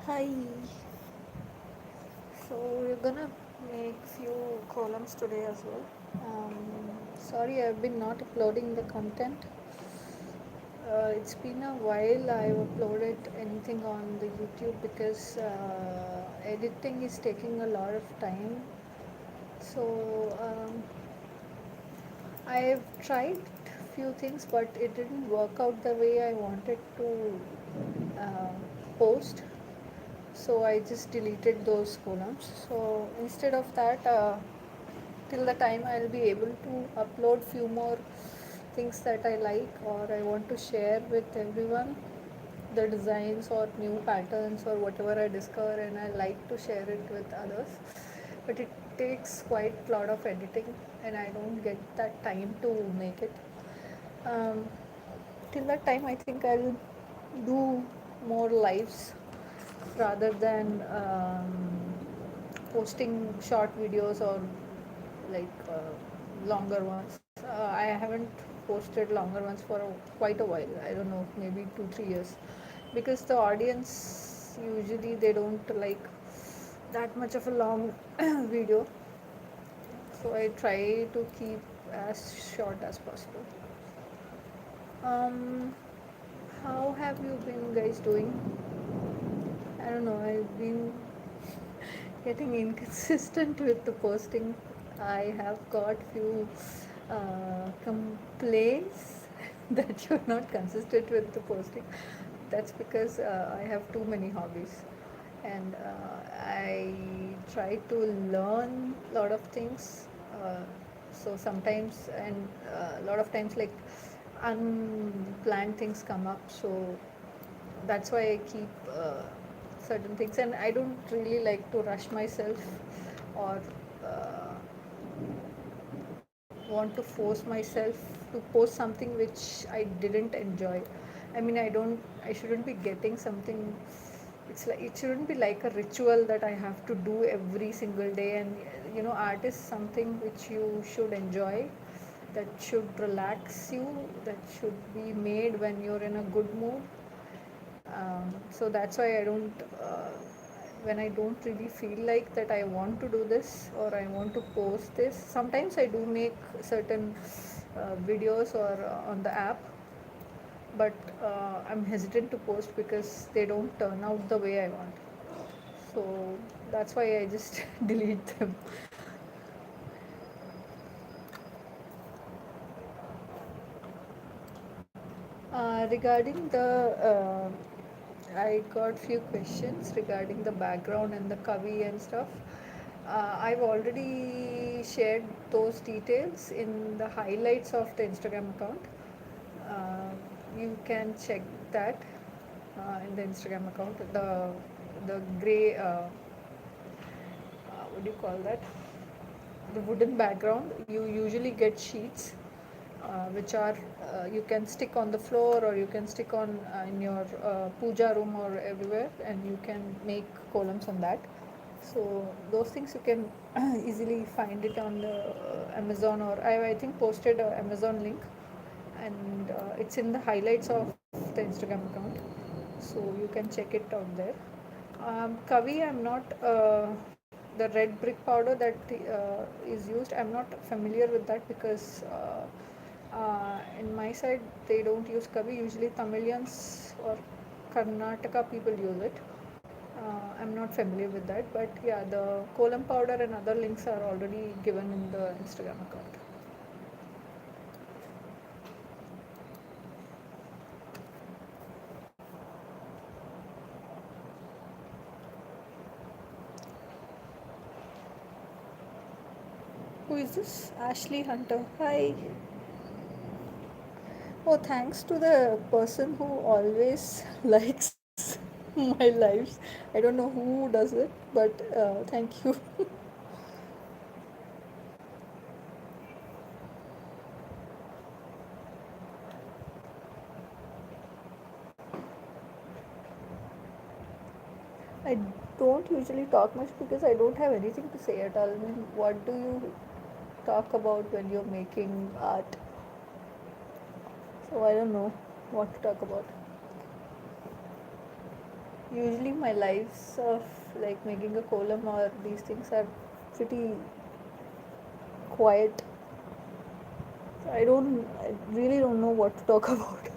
Hi. So we're gonna make few columns today as well. Sorry, I've been not uploading the content. It's been a while I've uploaded anything on the YouTube because editing is taking a lot of time. So I've tried few things, but it didn't work out the way I wanted to uh, post. So I just deleted those columns. So instead of that, till the time I'll be able to upload few more things that I like or I want to share with everyone, the designs or new patterns or whatever I discover, and I like to share it with others. But it takes quite a lot of editing, and I don't get that time to make it. Um, Till that time, I think I'll do more lives rather than posting short videos or longer ones. I haven't posted longer ones for quite a while. I don't know, maybe 2 3 years, because the audience usually they don't like that much of a long video. So I try to keep as short as possible. Um, how have you been guys doing? I don't know. I've been getting inconsistent with the posting. I have got few complaints that you're not consistent with the posting. That's because I have too many hobbies, and I try to learn a lot of things. Uh, so sometimes, and a lot of times, like unplanned things come up. So that's why I keep certain things, and I don't really like to rush myself or uh, want to force myself to post something which I didn't enjoy. I mean, I shouldn't be getting something. It's like it shouldn't be like a ritual that I have to do every single day. And art is something which you should enjoy, that should relax you, that should be made when you're in a good mood. So that's why I don't, when I don't really feel like that I want to do this or I want to post this. Sometimes I do make certain videos or on the app, but I'm hesitant to post because they don't turn out the way I want. So that's why I just delete them. Regarding I got few questions regarding the background and the kavi and stuff. I've already shared those details in the highlights of the Instagram account. Uh, you can check that in the Instagram account. The gray, what do you call that? The wooden background. You usually get sheets which are you can stick on the floor or you can stick on in your puja room or everywhere, and you can make columns on that. So those things you can easily find it on the Amazon, or I think posted a Amazon link, and it's in the highlights of the Instagram account, so you can check it out there. Kavi, I'm not the red brick powder that is used. I'm not familiar with that because in my side they don't use Kavi. Usually Tamilians or Karnataka people use it. I'm not familiar with that, but yeah, the kolam powder and other links are already given in the Instagram account. Who is this? Ashley Hunter. Hi. Oh, thanks to the person who always likes my lives. I don't know who does it, but thank you. I don't usually talk much because I don't have anything to say at all. I mean, what do you talk about when you're making art? So I don't know what to talk about. Usually my lives of like making a column or these things are pretty quiet. I really don't know what to talk about.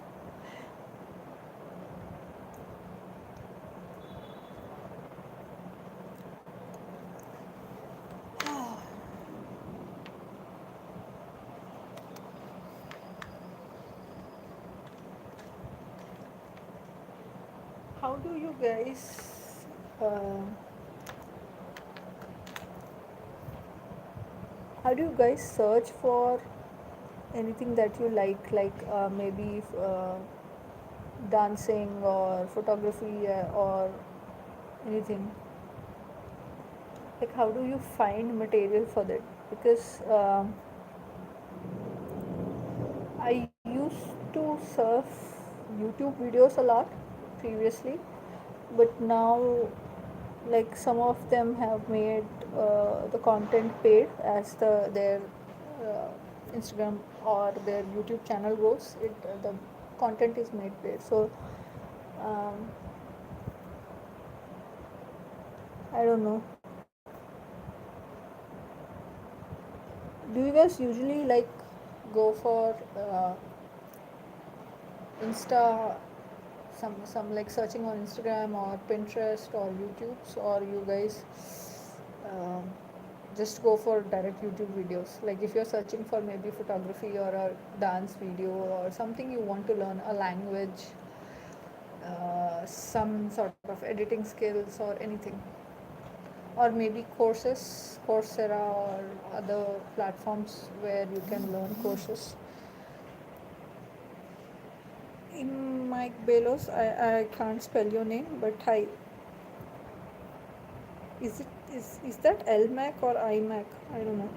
How do you guys uh, how do you guys search for anything that you like maybe dancing or photography or anything? Like how do you find material for that? Because I used to surf YouTube videos a lot previously, but now like some of them have made the content paid as their uh, Instagram or their YouTube channel goes. The content is made paid. So um, I don't know. Do you guys usually like go for Insta, some like searching on Instagram or Pinterest or YouTube, or you guys um, just go for direct YouTube videos? Like if you're searching for maybe photography or a dance video or something you want to learn, a language, some sort of editing skills or anything, or maybe courses, Coursera or other platforms where you can learn courses. In Mike Belos, I can't spell your name, but hi, is that LMAC or iMac? I don't know.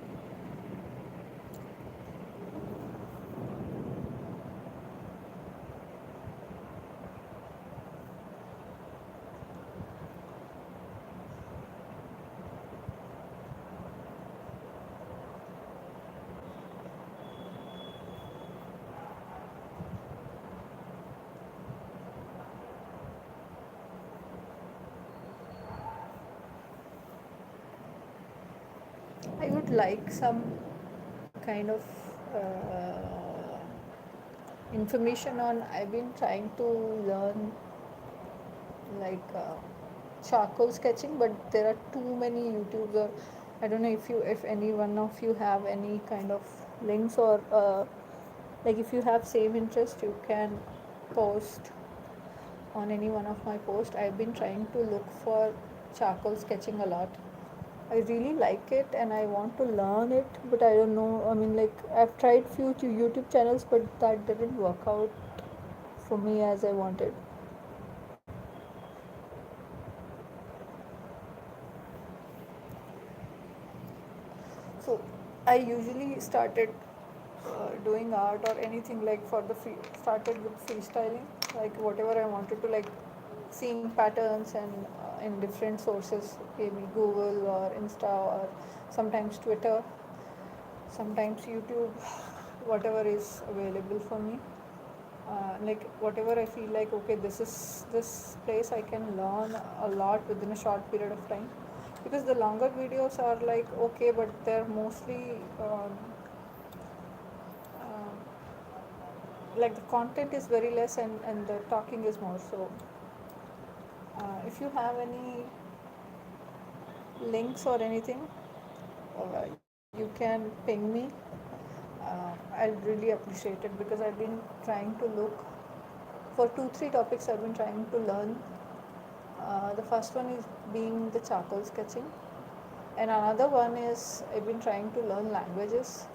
I would like some kind of uh, information on. I've been trying to learn like charcoal sketching, but there are too many YouTubes. Or I don't know if any one of you have any kind of links or like if you have same interest, you can post on any one of my posts. I've been trying to look for charcoal sketching a lot. I really like it and I want to learn it, but I don't know. I mean, like I've tried few YouTube channels, but that didn't work out for me as I wanted. So I usually started doing art or anything like for the started with freestyling, like whatever I wanted to, like seeing patterns and in different sources, maybe Google or Insta or sometimes Twitter, sometimes YouTube, whatever is available for me. Like whatever I feel like, okay, this place I can learn a lot within a short period of time, because the longer videos are like okay, but they're mostly um, like the content is very less and the talking is more. So if you have any links or anything, you can ping me. I'll really appreciate it, because I've been trying to look for 2 3 topics I've been trying to learn. The first one is being the charcoal sketching, and another one is I've been trying to learn languages.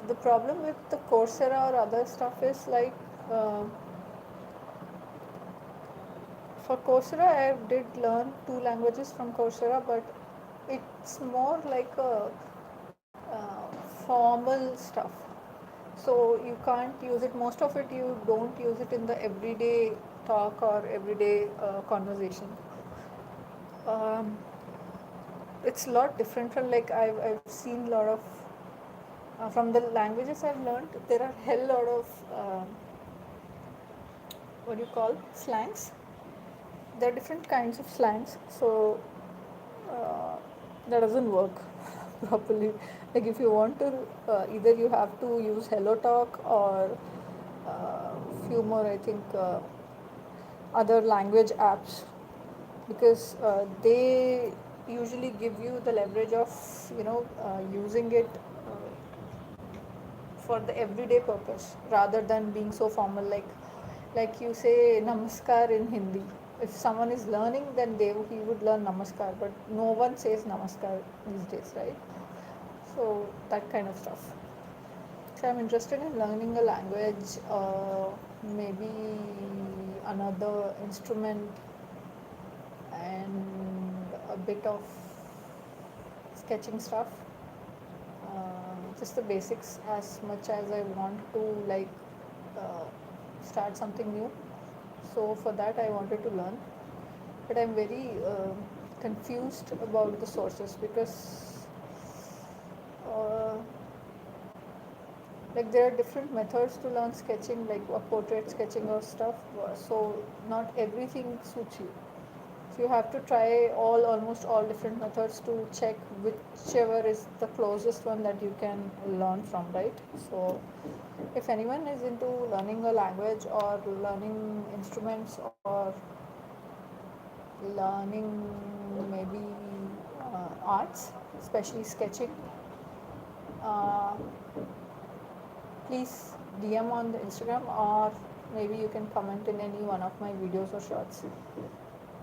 The problem with the Coursera or other stuff is like for Coursera I did learn 2 languages from Coursera, but it's more like a formal stuff. So you can't use it. Most of it you don't use it in the everyday talk or everyday conversation. Um, it's a lot different from like I've seen a lot of from the languages I've learned. There are hell lot of what do you call slangs. there are different kinds of slangs, so uh, that doesn't work properly. Like if you want to, either you have to use Hello Talk or few more, I think, other language apps, because they usually give you the leverage of, using it for the everyday purpose rather than being so formal. Like you say namaskar in Hindi. If someone is learning, then he would learn namaskar, but no one says namaskar these days, right? So that kind of stuff. So I'm interested in learning a language, maybe another instrument, and a bit of sketching stuff, just the basics, as much as I want to, like, uh, start something new. So for that I wanted to learn, but I'm very confused about the sources, because uh, like there are different methods to learn sketching, like a portrait sketching or stuff. So not everything suits you. So you have to try almost all different methods to check whichever is the closest one that you can learn from, right? So if anyone is into learning a language or learning instruments or learning maybe arts, especially sketching, uh, please DM on the Instagram, or maybe you can comment in any one of my videos or shorts.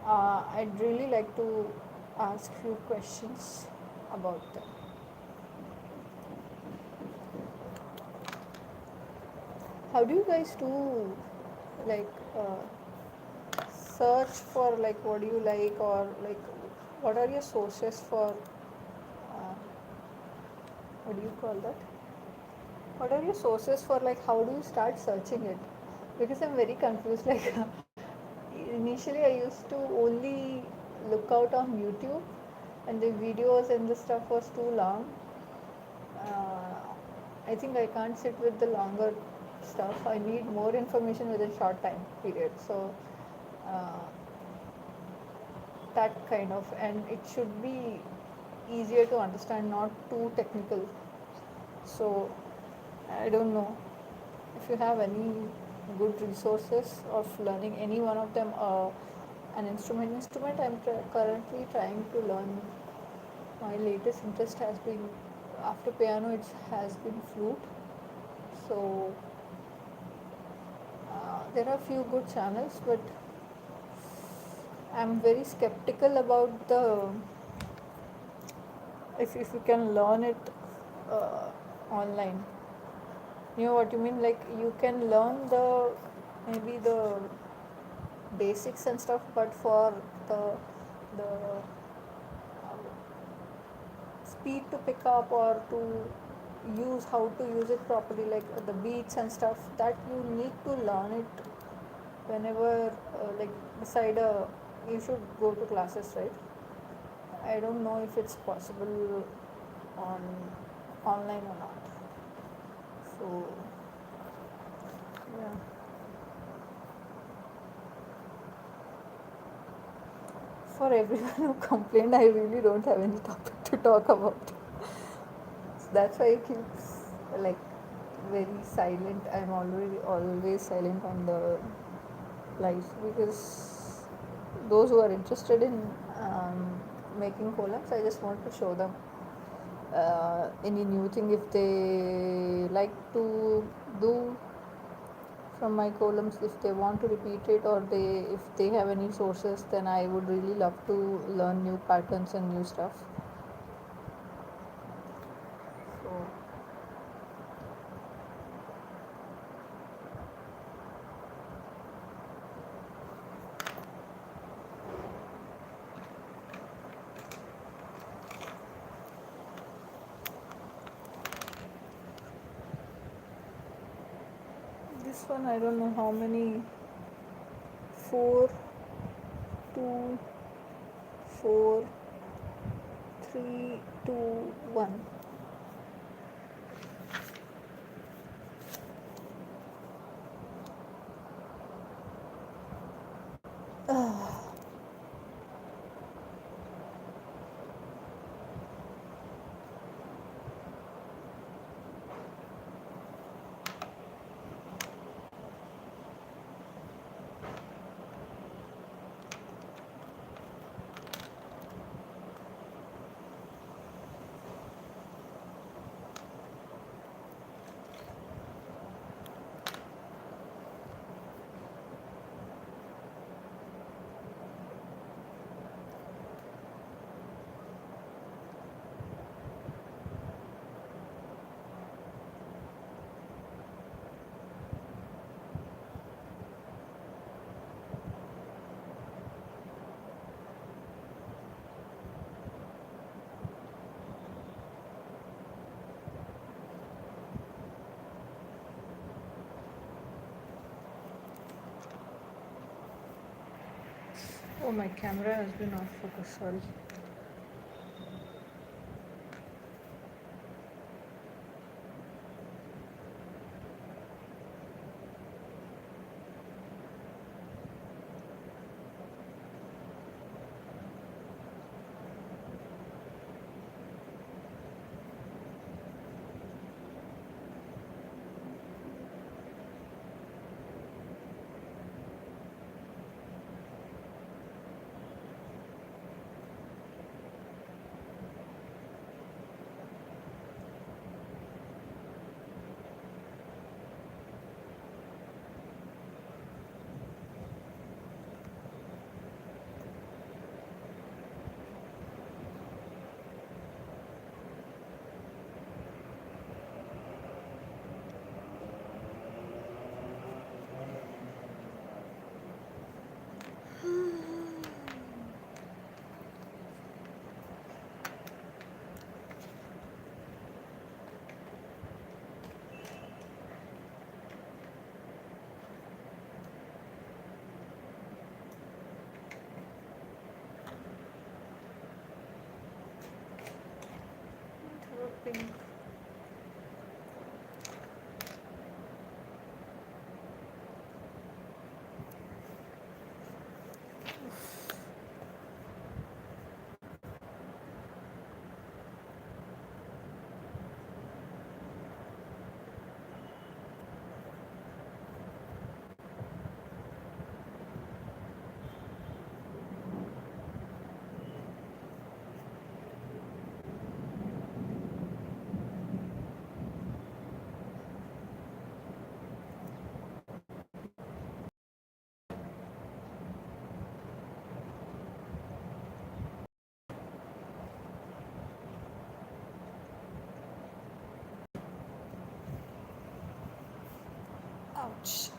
I'd really like to ask few questions about them. How do you guys do, like, search for, like, what do you like, or like what are your sources for, what do you call that? What are your sources for, like, how do you start searching it? Because I'm very confused. Like, initially I used to only look out on YouTube, and the videos and the stuff was too long. I think I can't sit with the longer stuff. I need more information within short time period. So uh, that kind of, and it should be easier to understand, not too technical. So I don't know if you have any good resources of learning any one of them. An instrument I'm currently trying to learn. My latest interest has been, after piano, it has been flute. So there are few good channels, but I'm very skeptical about the, if you can learn it uh, online. You know what you mean? Like you can learn the, maybe the basics and stuff, but for the speed to pick up, or to use, how to use it properly, like the beats and stuff, that you need to learn it whenever, like beside a, you should go to classes, right? I don't know if it's possible on online or not. So yeah, for everyone who complained, I really don't have any topic to talk about. So that's why I keep, like, very silent. I'm already always silent on the live, because those who are interested in making columns, I just want to show them any new thing, if they like to do from my columns, if they want to repeat it, or if they have any sources, then I would really love to learn new patterns and new stuff. So this one, I don't know how many, 4, 2, 4, 3, 2, 1. Oh, my camera has been off focus, sorry. Interrupting. Ouch.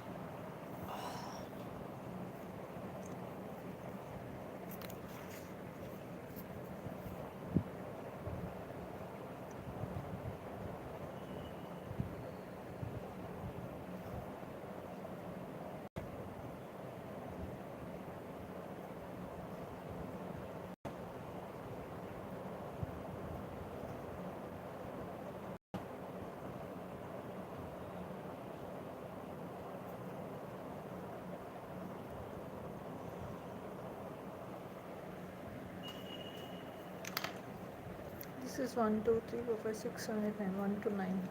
This is 1, 2, 3, 4, 5, 6, 7, 8, 9. 1 to 9.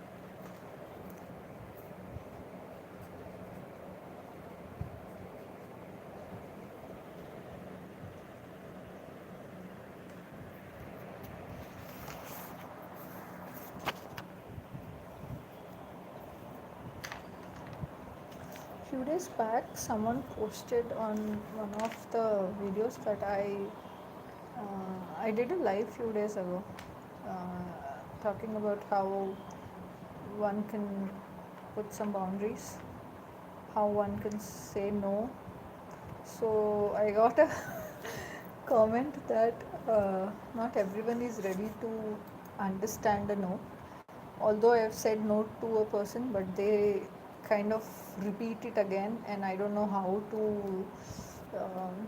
Few days back, someone posted on one of the videos that I did a live few days ago, talking about how one can put some boundaries, how one can say no. So I got a comment that not everyone is ready to understand a no. Although I have said no to a person, but they kind of repeat it again, and I don't know um,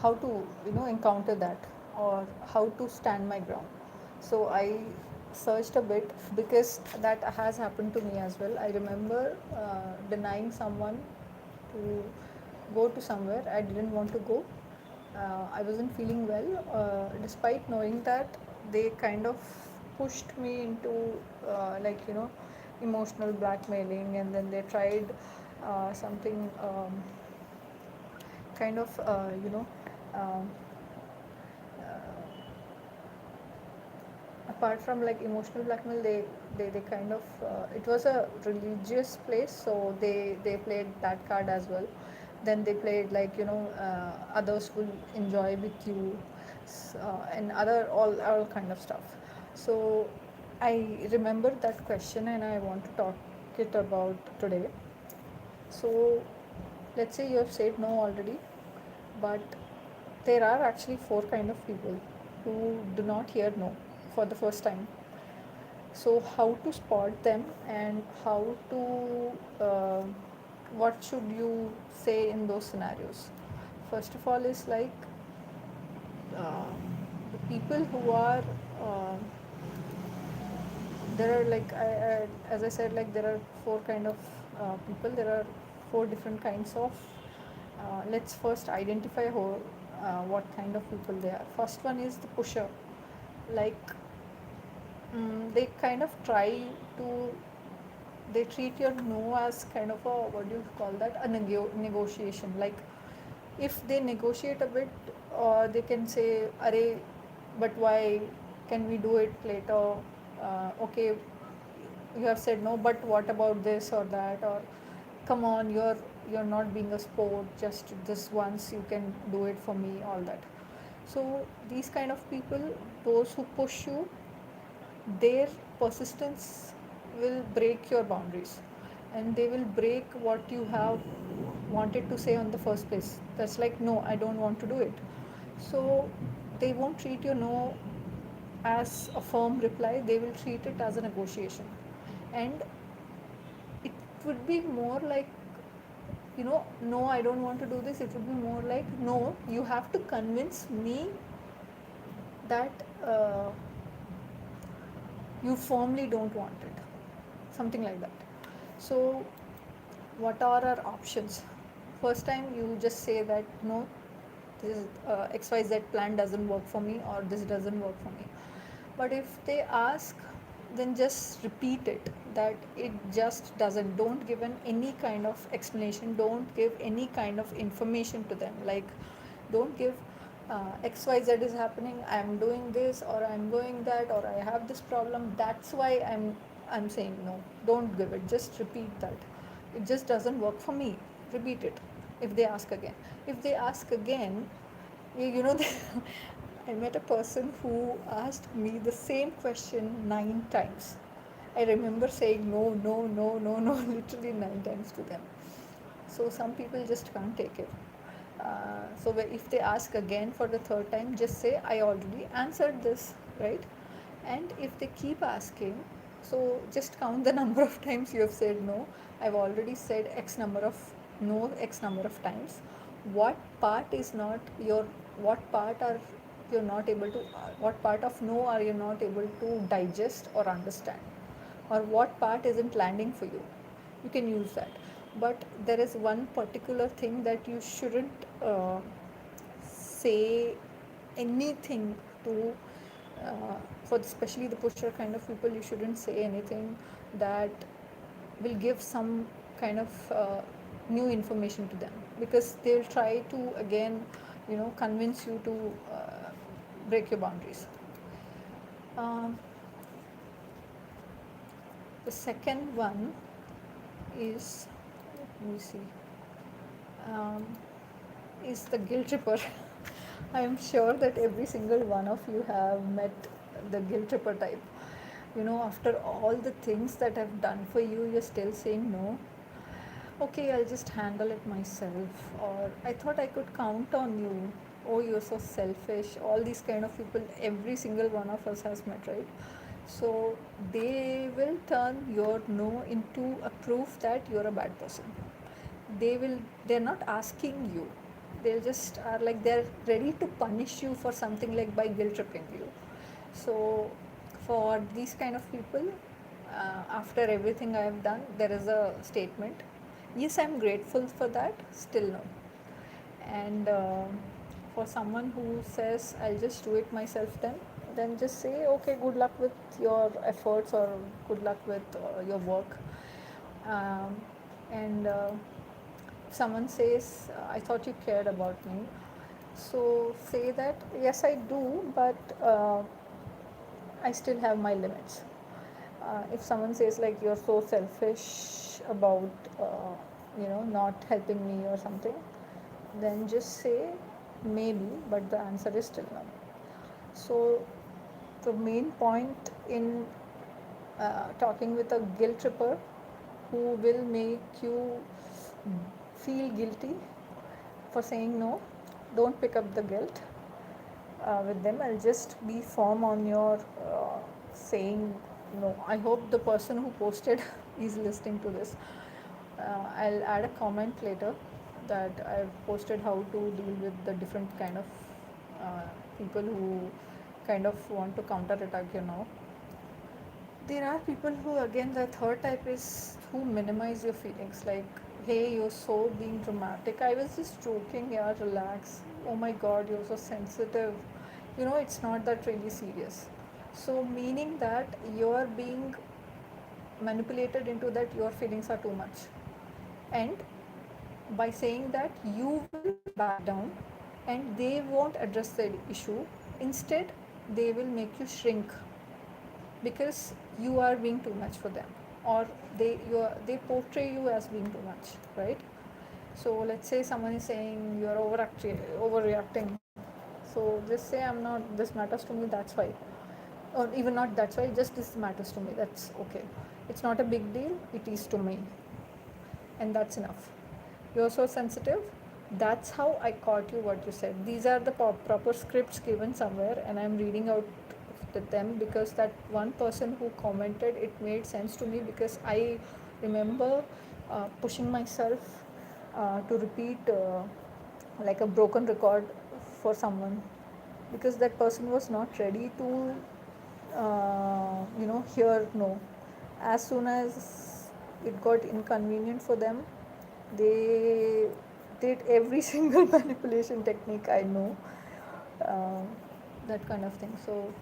how to encounter that, or how to stand my ground. So I searched a bit, because that has happened to me as well. I remember denying someone to go to somewhere I didn't want to go. I wasn't feeling well, despite knowing that they kind of pushed me into emotional blackmailing, and then they tried something, kind of um, apart from like emotional blackmail, they kind of it was a religious place, so they played that card as well. Then they played others will enjoy with you, and other all kind of stuff. So I remember that question, and I want to talk it about today. So let's say you have said no already, but there are actually four kind of people who do not hear no for the first time. So how to spot them, and how to what should you say in those scenarios? First of all is like uh, the people who are uh, there are like as I said, like there are four kind of people. There are four different kinds of. Let's first identify what kind of people they are. First one is the pusher. Like they kind of try to they treat your no as kind of a, what do you call that, a negotiation. Like if they negotiate a bit, or they can say, "Arey, but why? Can we do it later? Okay, you have said no, but what about this or that? Or come on, you're not being a sport. Just this once, you can do it for me." All that. So these kind of people, those who push you, their persistence will break your boundaries, and they will break what you have wanted to say on the first place. That's like, no, I don't want to do it. So they won't treat your no as a firm reply, they will treat it as a negotiation. And it would be more like, no, I don't want to do this. It would be more like, no, you have to convince me that you firmly don't want it, something like that. So what are our options? First time you just say that, no, this XYZ plan doesn't work for me, or this doesn't work for me. But if they ask, then just repeat it, that it just doesn't. Don't give any kind of explanation, don't give any kind of information to them. Like, don't give XYZ is happening, I'm doing this, or I'm doing that, or I have this problem, that's why I'm saying no. Don't give it, just repeat that it just doesn't work for me. Repeat it. If they ask again, you know, I met a person who asked me the same question 9 times. I remember saying no, no, no, no, no, literally 9 times to them. So some people just can't take it. So if they ask again for the third time, just say, I already answered this, right? And if they keep asking, so just count the number of times you have said no. I've already said X number of no, X number of times. What part is not your, what part are you're not able to, what part of no are you not able to digest or understand? Or what part isn't landing for you? You can use that. But there is one particular thing that you shouldn't say anything to, for especially the pusher kind of people, you shouldn't say anything that will give some kind of new information to them, because they'll try to again, convince you to break your boundaries. um, the second one is, let me see, um, is the guilt tripper. I am sure that every single one of you have met the guilt tripper type. After all the things that I've done for you, you're still saying no. Okay, I'll just handle it myself. Or I thought I could count on you. Oh, you're so selfish. All these kind of people, every single one of us has met, right? So they will turn your no into a proof that you're a bad person. They're not asking you. They'll just are like, they're ready to punish you for something, like by guilt tripping you. So for these kind of people, after everything I have done, there is a statement. Yes, I'm grateful for that. Still no. And for someone who says, I'll just do it myself, then just say, okay, good luck with your efforts, or good luck with your work. Um, and if someone says, I thought you cared about me, so say that, yes, I do, but I still have my limits. If someone says, like, you're so selfish about not helping me or something, then just say maybe, but the answer is still no. So the main point in talking with a guilt tripper who will make you feel guilty for saying no, don't pick up the guilt with them. I'll just be firm on your saying no. I hope the person who posted is listening to this. I'll add a comment later. that I've posted how to deal with the different kind of people who kind of want to counter attack, there are people who, again, the third type is who minimize your feelings, like, hey, you're so being dramatic, I was just joking, yeah, relax, oh my god, you're so sensitive, it's not that really serious. So meaning that you're being manipulated into that your feelings are too much, and by saying that you will back down and they won't address the issue, instead they will make you shrink because you are being too much for them, or they portray you as being too much, right? So let's say someone is saying you are overreacting, so just say, I'm not, this matters to me, that's why. Or even not, that's why, just this matters to me, that's okay, it's not a big deal, it is to me, and that's enough. You're so sensitive, that's how I caught you what you said. These are the proper scripts given somewhere, and I'm reading out them because that one person who commented, it made sense to me, because I remember pushing myself to repeat like a broken record for someone, because that person was not ready to hear no. As soon as it got inconvenient for them, they did every single manipulation technique I know, uh, that kind of thing. So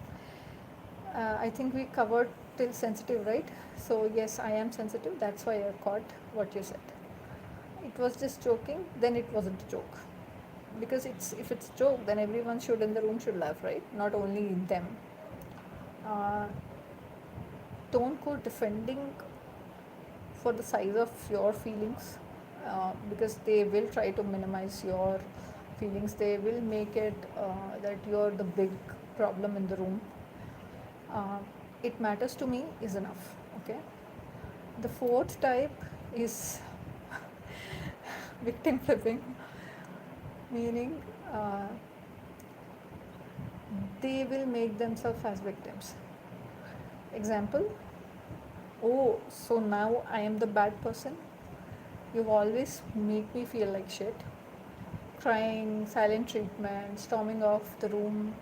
I think we covered till sensitive, right? So yes, I am sensitive, that's why I caught what you said. It was just joking, then it wasn't a joke, because if it's a joke, then everyone should in the room should laugh, right? Not only them. uh, don't go defending for the size of your feelings, because they will try to minimize your feelings, they will make it that you're the big problem in the room. uh, it matters to me is enough, okay? The fourth type is victim flipping, meaning uh, they will make themselves as victims. Example, oh, so now I am the bad person, you always make me feel like shit. Crying, silent treatment, storming off the room.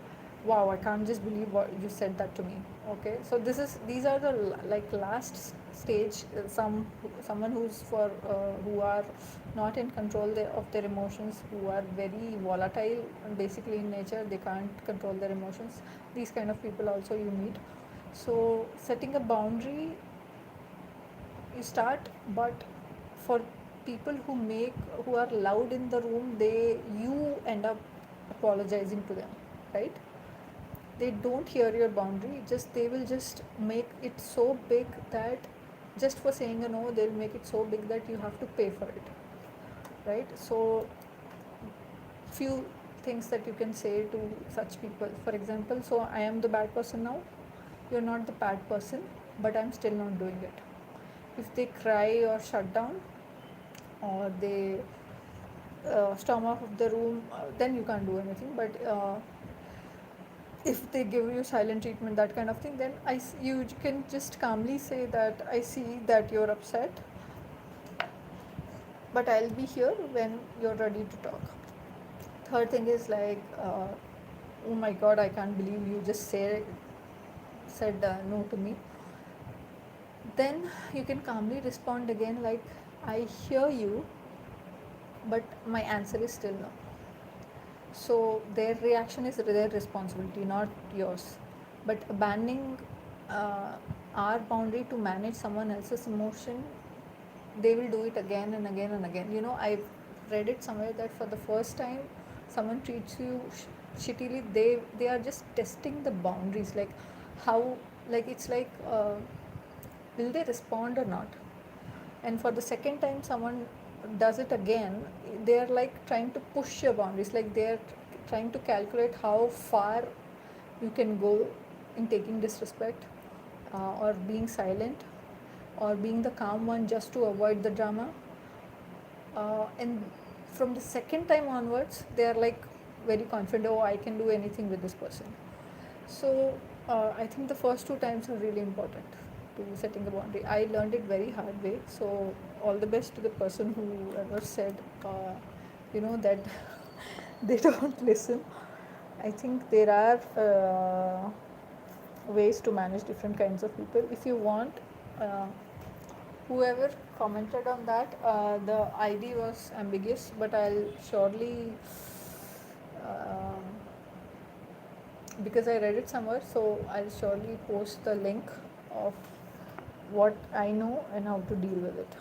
Wow, I can't just believe what you said that to me. Okay, so these are the like last stage. Someone who's for who are not in control of their emotions, who are very volatile basically in nature. They can't control their emotions. These kind of people also you meet. So setting a boundary, you start, but for people who are loud in the room, you end up apologizing to them, right? They don't hear your boundary, just they will just make it so big that just for saying a no, they'll make it so big that you have to pay for it, right? So few things that you can say to such people. For example, so I am the bad person now, you're not the bad person, but I'm still not doing it. If they cry or shut down, or they storm off of the room, then you can't do anything. But if they give you silent treatment, that kind of thing, then you can just calmly say that I see that you're upset, but I'll be here when you're ready to talk. Third thing is like, oh my god, I can't believe you just said no to me. Then you can calmly respond again like, I hear you, but my answer is still no. So their reaction is their responsibility, not yours. But abandoning our boundary to manage someone else's emotion, they will do it again and again and again. I've read it somewhere that for the first time someone treats you shittily, they are just testing the boundaries, like how, like it's like, will they respond or not? And for the second time someone does it again, they're like trying to push your boundaries, like they're trying to calculate how far you can go in taking disrespect, or being silent, or being the calm one just to avoid the drama. And from the second time onwards, they are like very confident, oh, I can do anything with this person. So I think the first two times are really important to setting a boundary. I learned it very hard way. So all the best to the person who ever said that they don't listen. I think there are ways to manage different kinds of people. If you want, uh, whoever commented on that, the ID was ambiguous, but I'll surely, uh, because I read it somewhere, so I'll surely post the link of what I know and how to deal with it.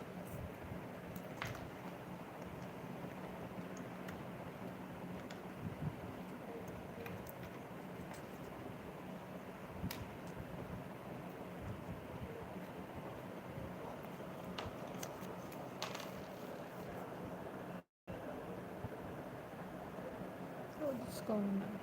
So this going on.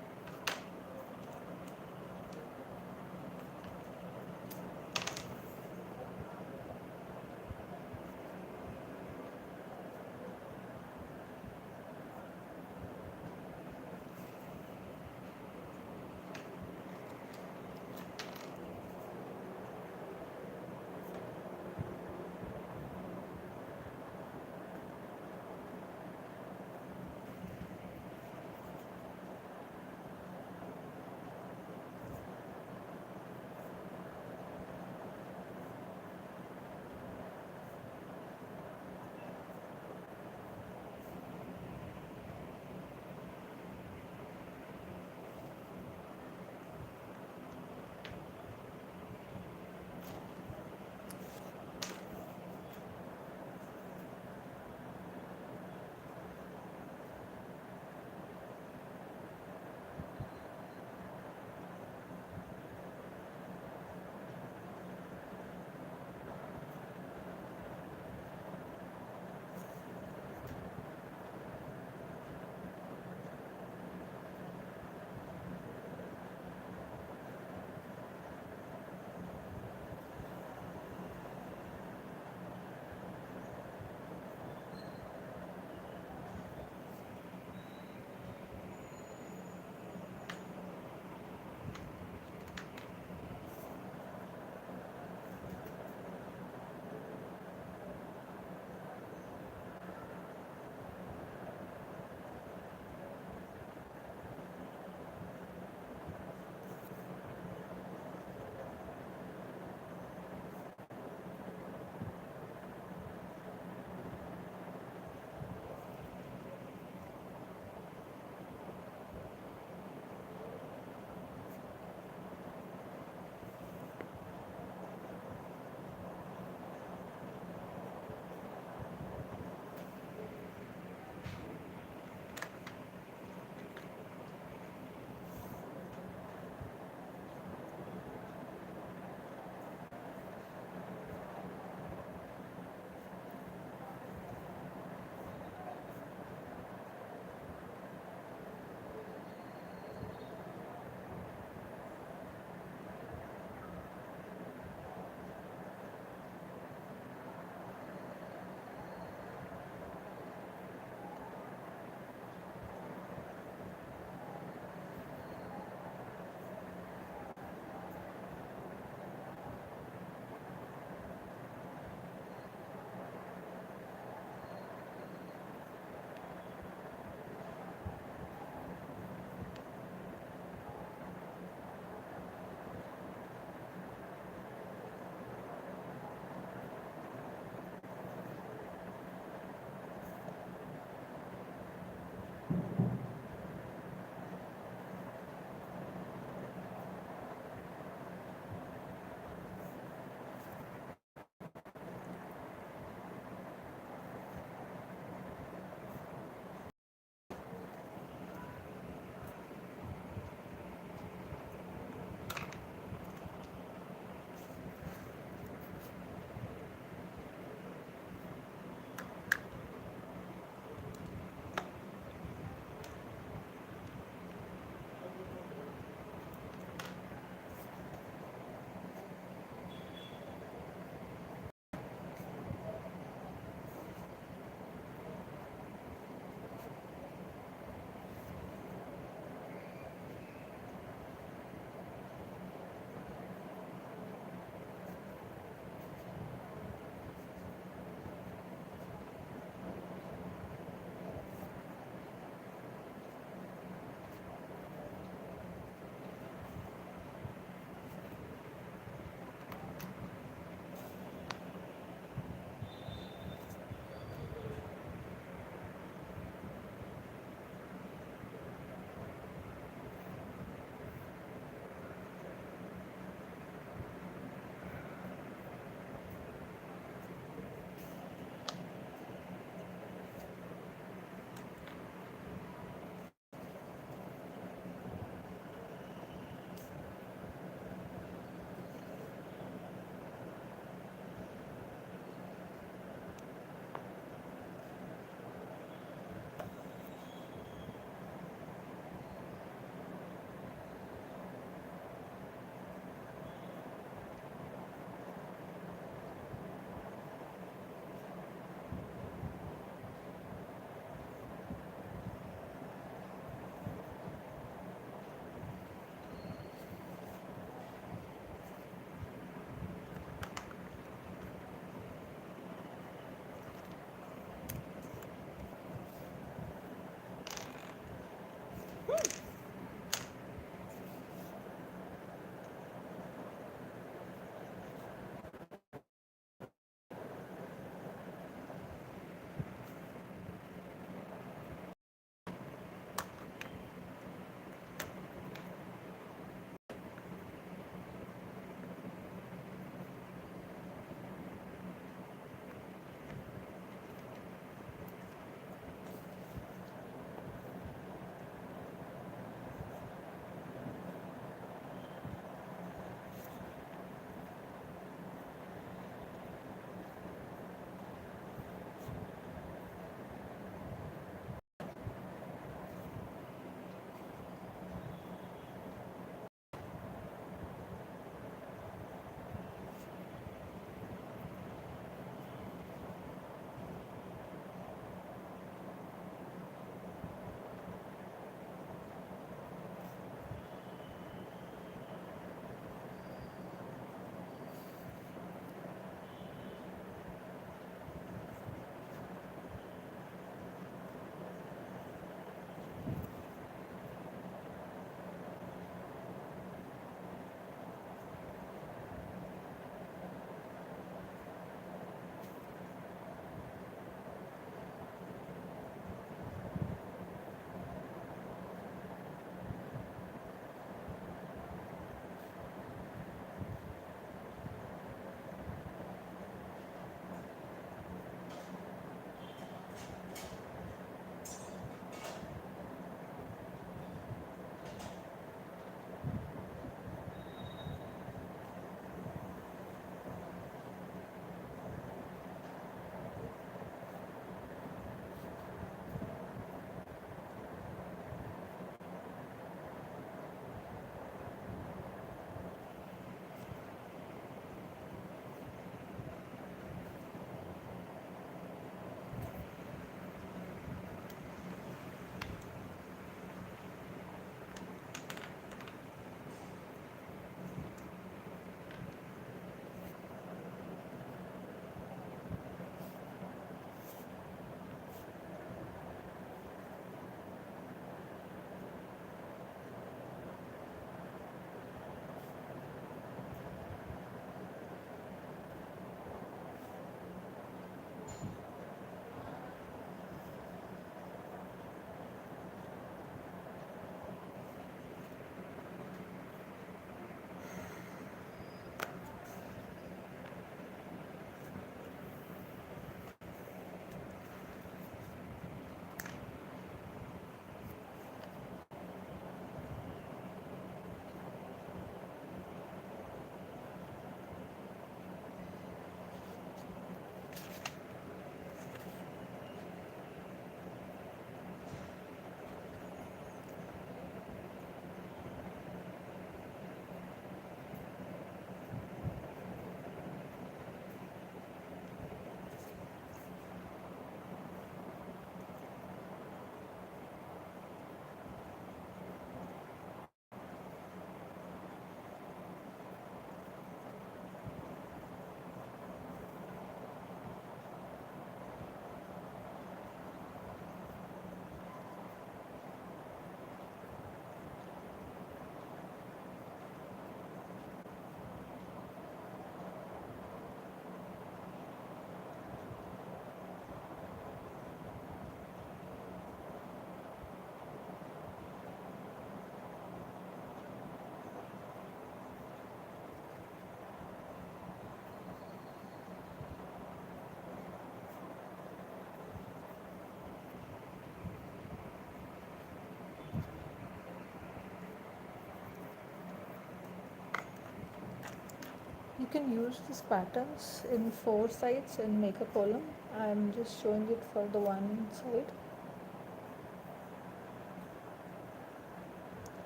can use these patterns in 4 sides and make a column. I'm just showing it for the one side.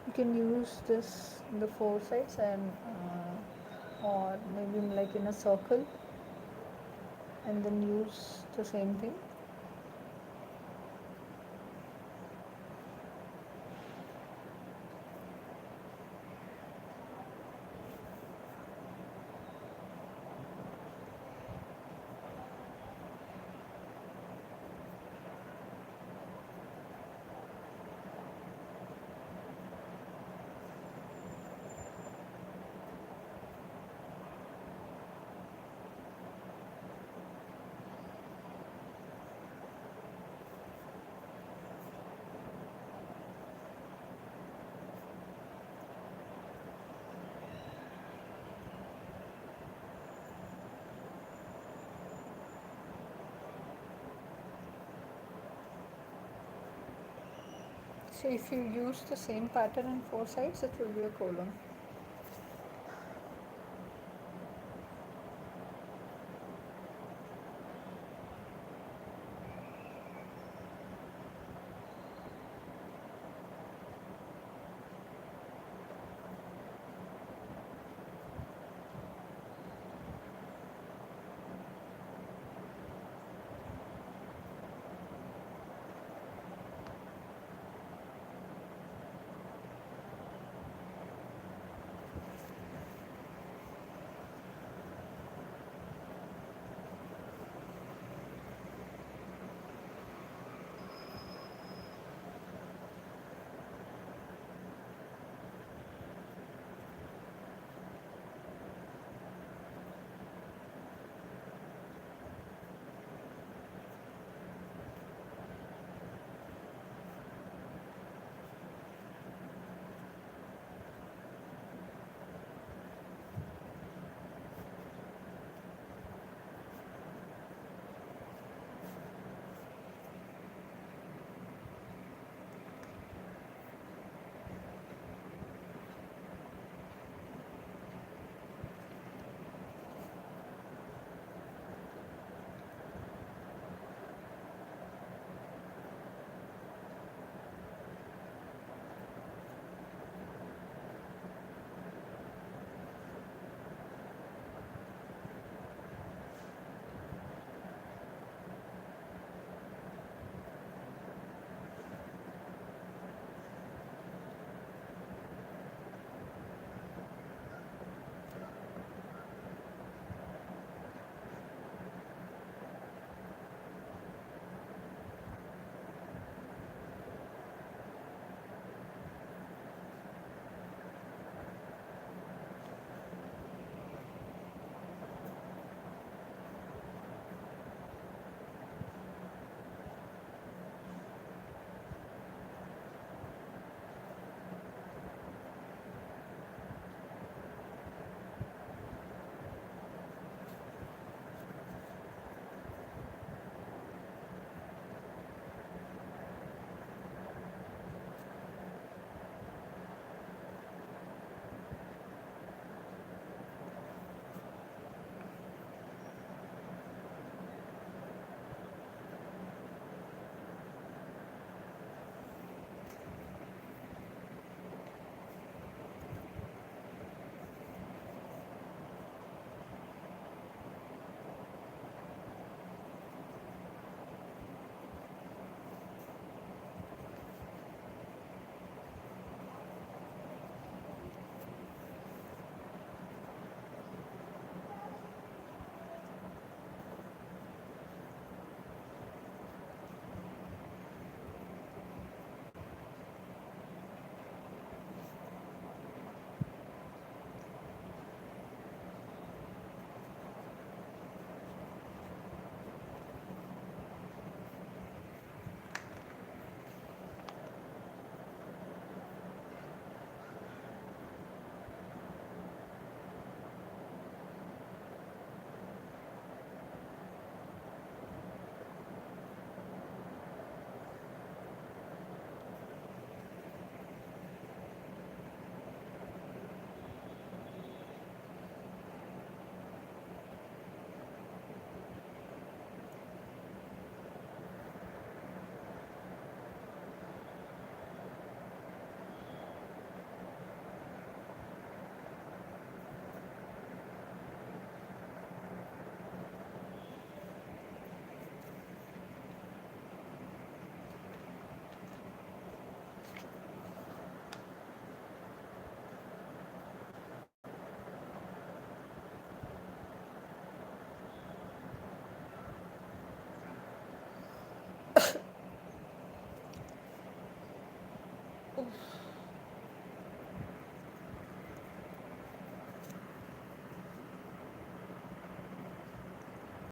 You can use this in the 4 sides, and or maybe like in a circle, and then use the same thing. So if you use the same pattern in 4 sides, it will be a column.